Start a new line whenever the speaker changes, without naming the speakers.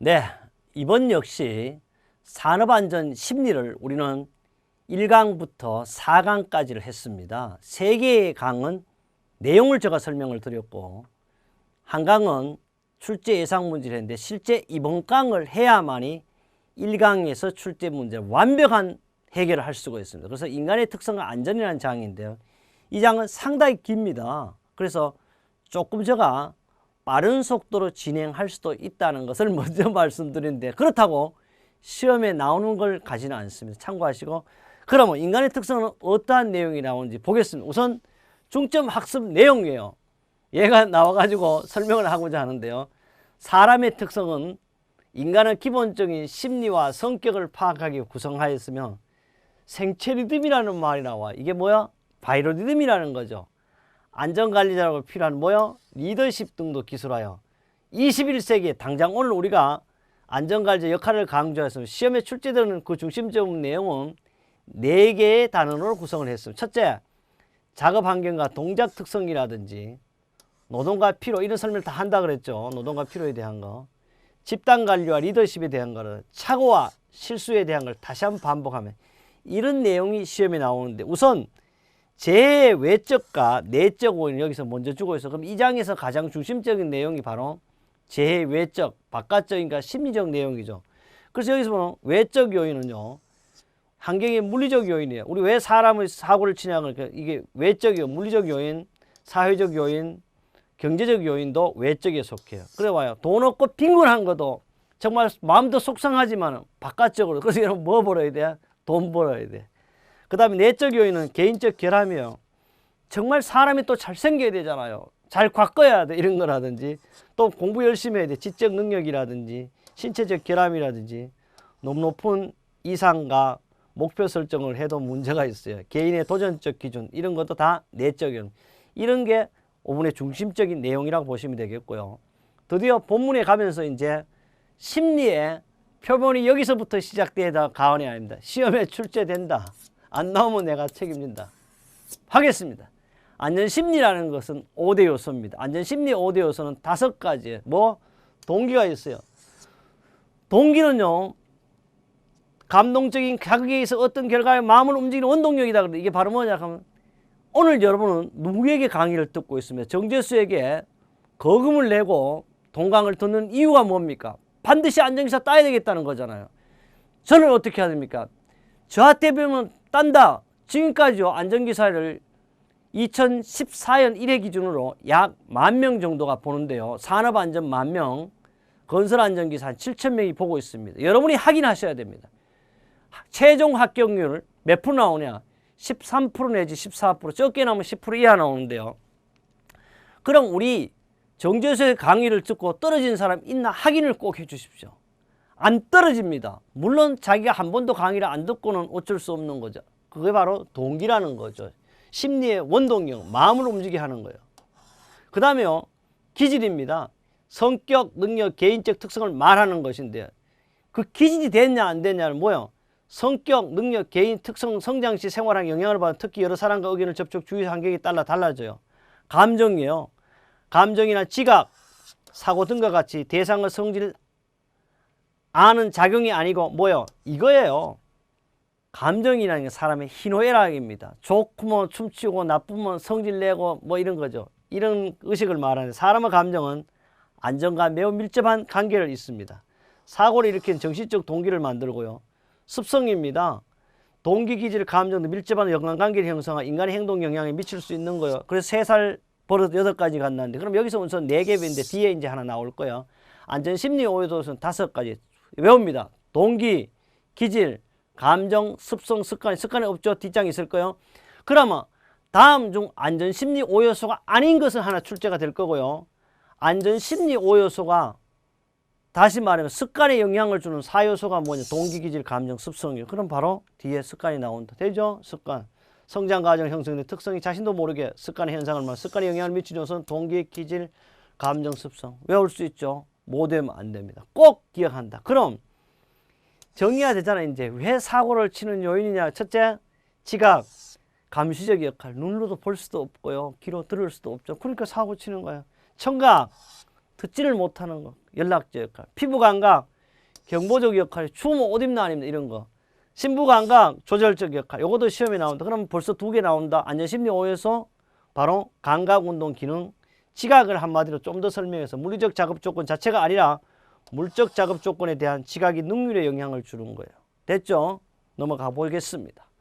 네, 이번 역시 산업안전 심리를 우리는 1강부터 4강까지를 했습니다. 3개의 강은 내용을 제가 설명을 드렸고, 한 강은 출제 예상 문제를 했는데 실제 이번 강을 해야만이 1강에서 출제 문제를 완벽한 해결을 할 수가 있습니다. 그래서 인간의 특성과 안전이라는 장인데요. 이 장은 상당히 깁니다. 그래서 조금 제가 빠른 속도로 진행할 수도 있다는 것을 먼저 말씀드리는데, 그렇다고 시험에 나오는 걸 가지는 않습니다. 참고하시고, 그러면 인간의 특성은 어떠한 내용이 나오는지 보겠습니다. 우선 중점 학습 내용이에요. 얘가 나와가지고 설명을 하고자 하는데요. 사람의 특성은 인간의 기본적인 심리와 성격을 파악하기 위해 구성하였으며, 생체 리듬이라는 말이 나와. 이게 뭐야? 바이오리듬이라는 거죠. 안전관리자라고 필요한 뭐요? 리더십 등도 기술하여 21세기에 당장 오늘 우리가 안전관리자 역할을 강조해서 시험에 출제되는 그 중심적 내용은 4개의 단원으로 구성을 했습니다. 첫째, 작업 환경과 동작 특성이라든지 노동과 필요, 이런 설명을 다 한다 그랬죠. 노동과 필요에 대한 거, 집단 관리와 리더십에 대한 거를, 착오와 실수에 대한 걸 다시 한번 반복하면 이런 내용이 시험에 나오는데, 우선 재외적과 내적 요인을 여기서 먼저 주고 있어. 그럼 이 장에서 가장 중심적인 내용이 바로 재외적, 바깥적인가 심리적 내용이죠. 그래서 여기서 보면 외적 요인은요, 환경의 물리적 요인이에요. 우리 왜 사람의 사고를 치냐, 그러니까 이게 외적이요, 물리적 요인, 사회적 요인, 경제적 요인도 외적에 속해요. 그래 봐요. 돈 없고 빈곤한 것도 정말 마음도 속상하지만 바깥적으로. 그래서 여러분 뭐 벌어야 돼? 돈 벌어야 돼. 그 다음에 내적 요인은 개인적 결함이에요. 정말 사람이 또 잘생겨야 되잖아요. 잘 가꿔야 돼, 이런 거라든지, 또 공부 열심히 해야 돼, 지적 능력이라든지, 신체적 결함이라든지, 너무 높은 이상과 목표 설정을 해도 문제가 있어요. 개인의 도전적 기준, 이런 것도 다 내적 요인. 이런 게 5분의 중심적인 내용이라고 보시면 되겠고요. 드디어 본문에 가면서 이제 심리의 표본이 여기서부터 시작되다 가언이 아닙니다. 시험에 출제된다. 안 나오면 내가 책임진다. 하겠습니다. 안전심리라는 것은 5대 요소입니다. 안전심리 5대 요소는 5가지. 동기가 있어요. 동기는요, 감동적인 자극에 의해서 어떤 결과에 마음을 움직이는 원동력이다. 그런데 이게 바로 뭐냐 하면, 오늘 여러분은 누구에게 강의를 듣고 있으며 정재수에게 거금을 내고 동강을 듣는 이유가 뭡니까? 반드시 안전기사 따야 되겠다는 거잖아요. 저는 어떻게 해야 됩니까? 저한테 배우면 딴다. 지금까지요, 안전기사를 2014년 1회 기준으로 약 10,000명 정도가 보는데요. 산업안전 10,000명, 건설안전기사 한 7,000명이 보고 있습니다. 여러분이 확인하셔야 됩니다. 최종 합격률 몇 프로 나오냐? 13% 내지 14%, 적게 나오면 10% 이하 나오는데요. 그럼 우리 정재수의 강의를 듣고 떨어진 사람 있나 확인을 꼭 해주십시오. 안 떨어집니다. 물론 자기가 한 번도 강의를 안 듣고는 어쩔 수 없는 거죠. 그게 바로 동기라는 거죠. 심리의 원동력, 마음을 움직이게 하는 거예요. 그 다음에요, 기질입니다. 성격, 능력, 개인적 특성을 말하는 것인데, 그 기질이 됐냐 안 됐냐는 뭐예요? 성격, 능력, 개인 특성, 성장 시 생활한 영향을 받아 특히 여러 사람과 의견을 접촉, 주위 환경에 따라 달라져요. 감정이에요. 감정이나 지각, 사고 등과 같이 대상의 성질을 아는 작용이 아니고 뭐예요? 이거예요. 감정이라는 게 사람의 희노애락입니다. 좋으면 춤추고 나쁘면 성질내고 뭐 이런 거죠. 이런 의식을 말하는데, 사람의 감정은 안전과 매우 밀접한 관계를 있습니다. 사고를 일으키는 정신적 동기를 만들고요. 습성입니다. 동기, 기질, 감정 등 밀접한 연관관계를 형성한 인간의 행동 영향에 미칠 수 있는 거예요. 그래서 3살 버릇 8가지 간다는데, 그럼 여기서 우선 4개인데 뒤에 이제 하나 나올 거예요. 안전심리 오요도는 5가지 외웁니다. 동기, 기질, 감정, 습성, 습관이 없죠. 뒷장에 있을 거예요. 그러면 다음 중 안전심리 5요소가 아닌 것은 하나 출제가 될 거고요. 안전심리 5요소가 다시 말하면 습관에 영향을 주는 4요소가 뭐냐? 동기, 기질, 감정, 습성이요. 그럼 바로 뒤에 습관이 나온다. 되죠? 습관. 성장 과정 형성된 특성이 자신도 모르게 습관의 현상을 말하는, 습관에 영향을 미치는 요소는 동기, 기질, 감정, 습성. 외울 수 있죠? 못 외우면 안 됩니다. 꼭 기억한다. 그럼 정의가 되잖아. 이제 왜 사고를 치는 요인이냐? 첫째, 지각, 감시적 역할. 눈으로도 볼 수도 없고요, 귀로 들을 수도 없죠. 그러니까 사고 치는 거예요. 청각, 듣지를 못하는 거, 연락적 역할. 피부 감각, 경보적 역할, 추우면 옷 입나 아닙니다. 이런 거. 신부감각, 조절적 역할. 요것도 시험에 나온다. 그러면 벌써 2개 나온다. 안전심리 5에서 바로 감각운동 기능, 지각을 한마디로 좀 더 설명해서 물리적 작업 조건 자체가 아니라 물적 작업 조건에 대한 지각이 능률에 영향을 주는 거예요. 됐죠? 넘어가 보겠습니다.